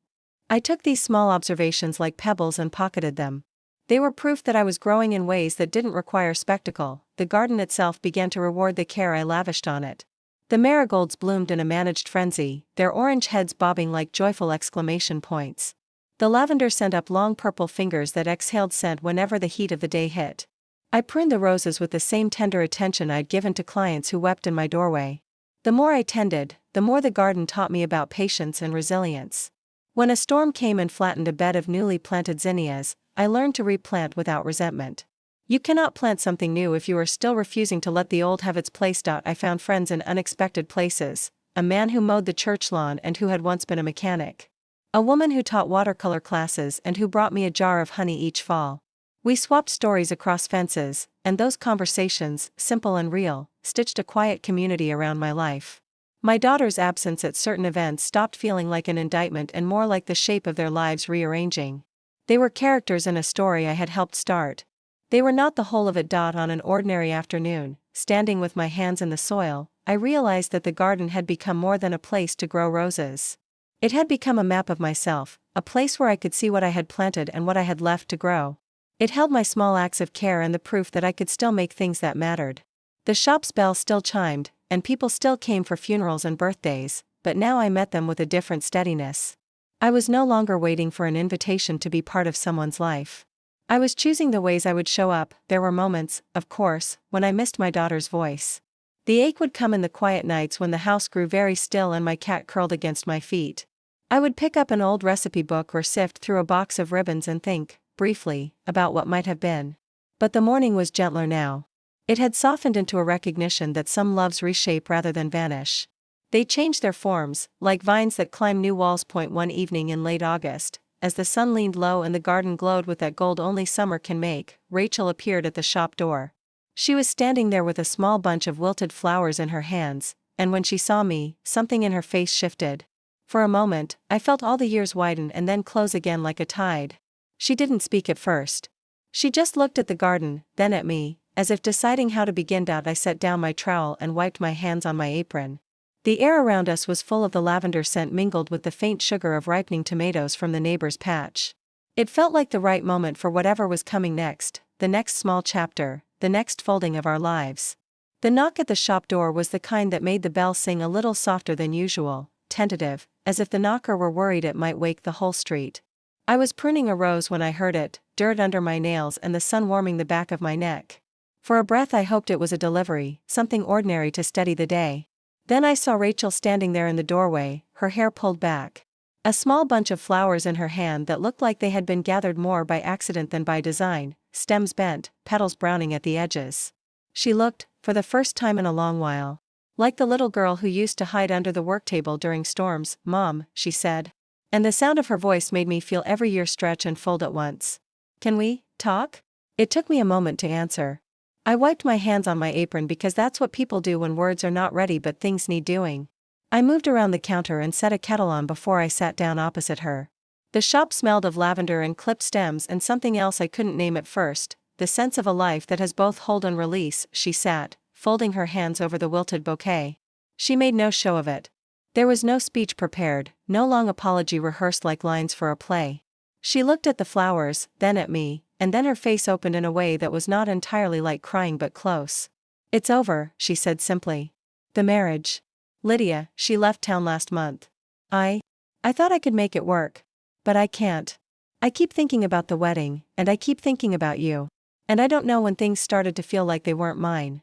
Speaker 1: I took these small observations like pebbles and pocketed them. They were proof that I was growing in ways that didn't require spectacle. The garden itself began to reward the care I lavished on it. The marigolds bloomed in a managed frenzy, their orange heads bobbing like joyful exclamation points. The lavender sent up long purple fingers that exhaled scent whenever the heat of the day hit. I pruned the roses with the same tender attention I'd given to clients who wept in my doorway. The more I tended, the more the garden taught me about patience and resilience. When a storm came and flattened a bed of newly planted zinnias, I learned to replant without resentment. You cannot plant something new if you are still refusing to let the old have its place. I found friends in unexpected places, a man who mowed the church lawn and who had once been a mechanic. A woman who taught watercolor classes and who brought me a jar of honey each fall. We swapped stories across fences, and those conversations, simple and real, stitched a quiet community around my life. My daughter's absence at certain events stopped feeling like an indictment and more like the shape of their lives rearranging. They were characters in a story I had helped start. They were not the whole of it. On an ordinary afternoon, standing with my hands in the soil, I realized that the garden had become more than a place to grow roses. It had become a map of myself, a place where I could see what I had planted and what I had left to grow. It held my small acts of care and the proof that I could still make things that mattered. The shop's bell still chimed, and people still came for funerals and birthdays, but now I met them with a different steadiness. I was no longer waiting for an invitation to be part of someone's life. I was choosing the ways I would show up. There were moments, of course, when I missed my daughter's voice. The ache would come in the quiet nights when the house grew very still and my cat curled against my feet. I would pick up an old recipe book or sift through a box of ribbons and think, briefly, about what might have been. But the morning was gentler now. It had softened into a recognition that some loves reshape rather than vanish. They change their forms, like vines that climb new walls. One evening in late August, as the sun leaned low and the garden glowed with that gold only summer can make, Rachel appeared at the shop door. She was standing there with a small bunch of wilted flowers in her hands, and when she saw me, something in her face shifted. For a moment, I felt all the years widen and then close again like a tide. She didn't speak at first. She just looked at the garden, then at me, as if deciding how to begin. I set down my trowel and wiped my hands on my apron. The air around us was full of the lavender scent mingled with the faint sugar of ripening tomatoes from the neighbor's patch. It felt like the right moment for whatever was coming next, the next small chapter, the next folding of our lives. The knock at the shop door was the kind that made the bell sing a little softer than usual, tentative, as if the knocker were worried it might wake the whole street. I was pruning a rose when I heard it, dirt under my nails and the sun warming the back of my neck. For a breath I hoped it was a delivery, something ordinary to steady the day. Then I saw Rachel standing there in the doorway, her hair pulled back. A small bunch of flowers in her hand that looked like they had been gathered more by accident than by design, stems bent, petals browning at the edges. She looked, for the first time in a long while, like the little girl who used to hide under the work table during storms. "Mom," she said. And the sound of her voice made me feel every year stretch and fold at once. "Can we talk?" It took me a moment to answer. I wiped my hands on my apron because that's what people do when words are not ready but things need doing. I moved around the counter and set a kettle on before I sat down opposite her. The shop smelled of lavender and clipped stems and something else I couldn't name at first, the sense of a life that has both hold and release. She sat, folding her hands over the wilted bouquet. She made no show of it. There was no speech prepared, no long apology rehearsed like lines for a play. She looked at the flowers, then at me, and then her face opened in a way that was not entirely like crying but close. "It's over," she said simply. "The marriage. Lydia, she left town last month. I thought I could make it work. But I can't. I keep thinking about the wedding, and I keep thinking about you. And I don't know when things started to feel like they weren't mine."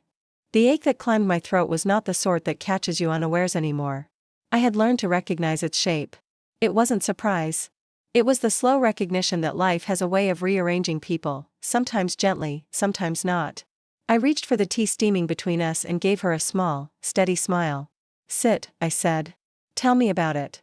Speaker 1: The ache that climbed my throat was not the sort that catches you unawares anymore. I had learned to recognize its shape. It wasn't surprise. It was the slow recognition that life has a way of rearranging people, sometimes gently, sometimes not. I reached for the tea steaming between us and gave her a small, steady smile. "Sit," I said. "Tell me about it."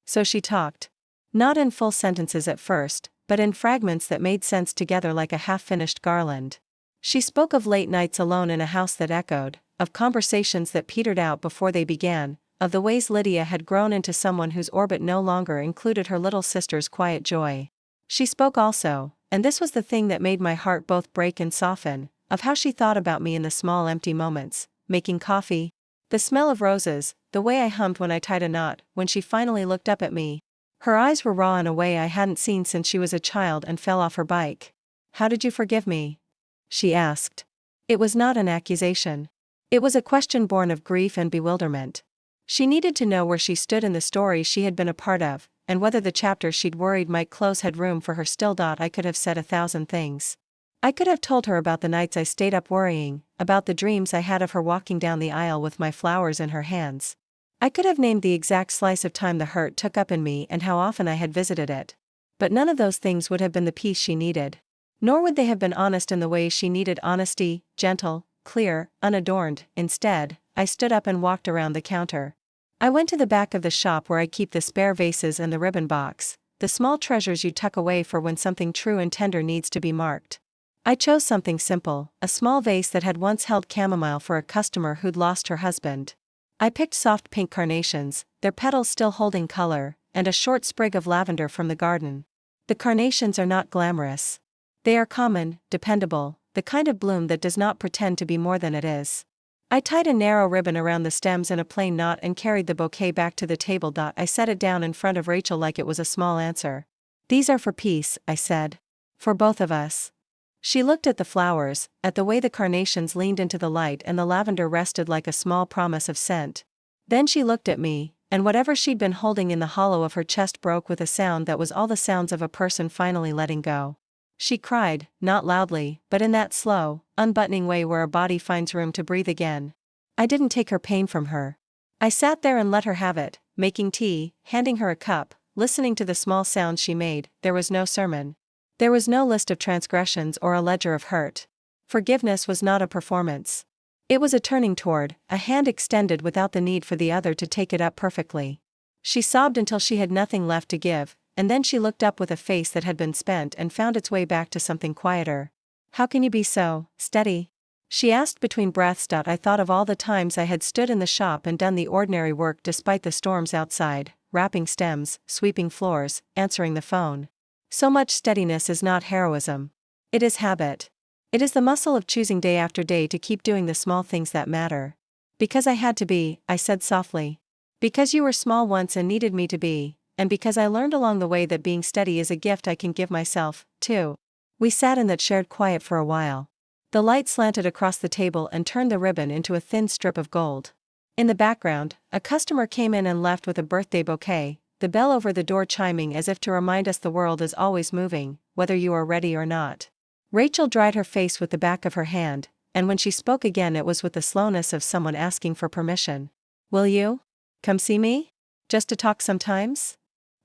Speaker 1: So she talked. Not in full sentences at first, but in fragments that made sense together like a half-finished garland. She spoke of late nights alone in a house that echoed, of conversations that petered out before they began, of the ways Lydia had grown into someone whose orbit no longer included her little sister's quiet joy. She spoke also, and this was the thing that made my heart both break and soften, of how she thought about me in the small empty moments, making coffee, the smell of roses, the way I hummed when I tied a knot, when she finally looked up at me. Her eyes were raw in a way I hadn't seen since she was a child and fell off her bike. "How did you forgive me?" she asked. It was not an accusation. It was a question born of grief and bewilderment. She needed to know where she stood in the story she had been a part of, and whether the chapter she'd worried might close had room for her still. I could have said 1,000 things. I could have told her about the nights I stayed up worrying, about the dreams I had of her walking down the aisle with my flowers in her hands. I could have named the exact slice of time the hurt took up in me and how often I had visited it. But none of those things would have been the peace she needed. Nor would they have been honest in the way she needed honesty, gentle, clear, unadorned. Instead, I stood up and walked around the counter. I went to the back of the shop where I keep the spare vases and the ribbon box, the small treasures you tuck away for when something true and tender needs to be marked. I chose something simple, a small vase that had once held chamomile for a customer who'd lost her husband. I picked soft pink carnations, their petals still holding color, and a short sprig of lavender from the garden. The carnations are not glamorous. They are common, dependable, the kind of bloom that does not pretend to be more than it is. I tied a narrow ribbon around the stems in a plain knot and carried the bouquet back to the table. I set it down in front of Rachel like it was a small answer. "These are for peace," I said. "For both of us." She looked at the flowers, at the way the carnations leaned into the light and the lavender rested like a small promise of scent. Then she looked at me, and whatever she'd been holding in the hollow of her chest broke with a sound that was all the sounds of a person finally letting go. She cried, not loudly, but in that slow, unbuttoning way where a body finds room to breathe again. I didn't take her pain from her. I sat there and let her have it, making tea, handing her a cup, listening to the small sounds she made. There was no sermon. There was no list of transgressions or a ledger of hurt. Forgiveness was not a performance. It was a turning toward, a hand extended without the need for the other to take it up perfectly. She sobbed until she had nothing left to give, and then she looked up with a face that had been spent and found its way back to something quieter. "How can you be so steady?" she asked between breaths. I thought of all the times I had stood in the shop and done the ordinary work despite the storms outside, wrapping stems, sweeping floors, answering the phone. So much steadiness is not heroism. It is habit. It is the muscle of choosing day after day to keep doing the small things that matter. "Because I had to be," I said softly. "Because you were small once and needed me to be, and because I learned along the way that being steady is a gift I can give myself, too." We sat in that shared quiet for a while. The light slanted across the table and turned the ribbon into a thin strip of gold. In the background, a customer came in and left with a birthday bouquet, the bell over the door chiming as if to remind us the world is always moving, whether you are ready or not. Rachel dried her face with the back of her hand, and when she spoke again it was with the slowness of someone asking for permission. "Will you come see me? Just to talk sometimes?"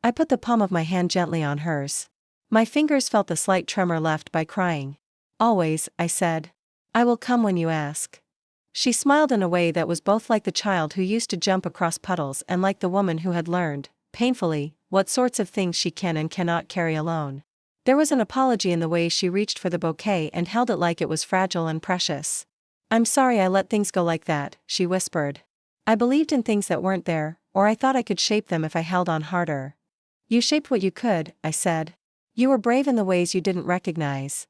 Speaker 1: I put the palm of my hand gently on hers. My fingers felt the slight tremor left by crying. "Always," I said. "I will come when you ask." She smiled in a way that was both like the child who used to jump across puddles and like the woman who had learned, painfully, what sorts of things she can and cannot carry alone. There was an apology in the way she reached for the bouquet and held it like it was fragile and precious. "I'm sorry I let things go like that," she whispered. "I believed in things that weren't there, or I thought I could shape them if I held on harder." "You shaped what you could," I said. "You were brave in the ways you didn't recognize."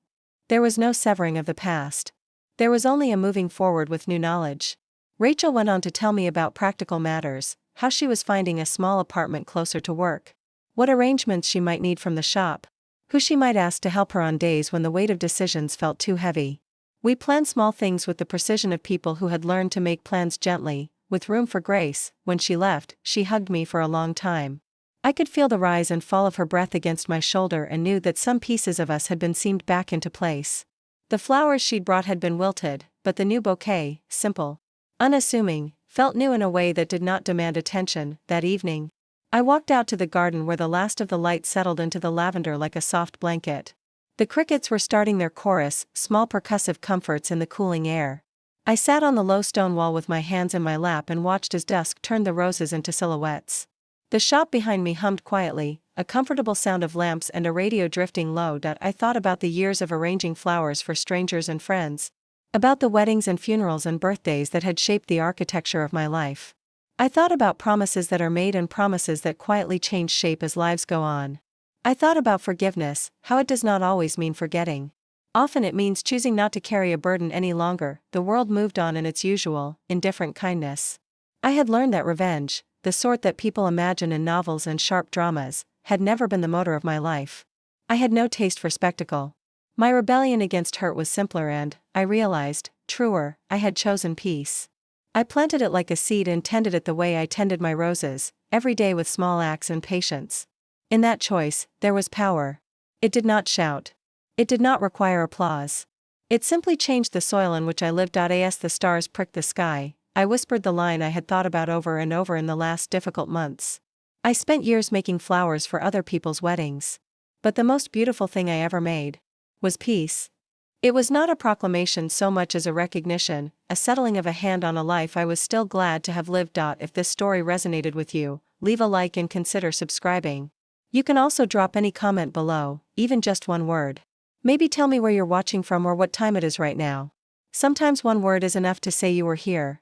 Speaker 1: There was no severing of the past. There was only a moving forward with new knowledge. Rachel went on to tell me about practical matters, how she was finding a small apartment closer to work, what arrangements she might need from the shop, who she might ask to help her on days when the weight of decisions felt too heavy. We planned small things with the precision of people who had learned to make plans gently, with room for grace. When she left, she hugged me for a long time. I could feel the rise and fall of her breath against my shoulder and knew that some pieces of us had been seamed back into place. The flowers she'd brought had been wilted, but the new bouquet, simple, unassuming, felt new in a way that did not demand attention. That evening, I walked out to the garden where the last of the light settled into the lavender like a soft blanket. The crickets were starting their chorus, small percussive comforts in the cooling air. I sat on the low stone wall with my hands in my lap and watched as dusk turned the roses into silhouettes. The shop behind me hummed quietly, a comfortable sound of lamps and a radio drifting low. I thought about the years of arranging flowers for strangers and friends, about the weddings and funerals and birthdays that had shaped the architecture of my life. I thought about promises that are made and promises that quietly change shape as lives go on. I thought about forgiveness, how it does not always mean forgetting. Often it means choosing not to carry a burden any longer. The world moved on in its usual, indifferent kindness. I had learned that revenge, the sort that people imagine in novels and sharp dramas, had never been the motor of my life. I had no taste for spectacle. My rebellion against hurt was simpler and, I realized, truer. I had chosen peace. I planted it like a seed and tended it the way I tended my roses, every day with small acts and patience. In that choice, there was power. It did not shout. It did not require applause. It simply changed the soil in which I lived. As the stars pricked the sky, I whispered the line I had thought about over and over in the last difficult months. I spent years making flowers for other people's weddings. But the most beautiful thing I ever made was peace. It was not a proclamation so much as a recognition, a settling of a hand on a life I was still glad to have lived. If this story resonated with you, leave a like and consider subscribing. You can also drop any comment below, even just one word. Maybe tell me where you're watching from or what time it is right now. Sometimes one word is enough to say you were here.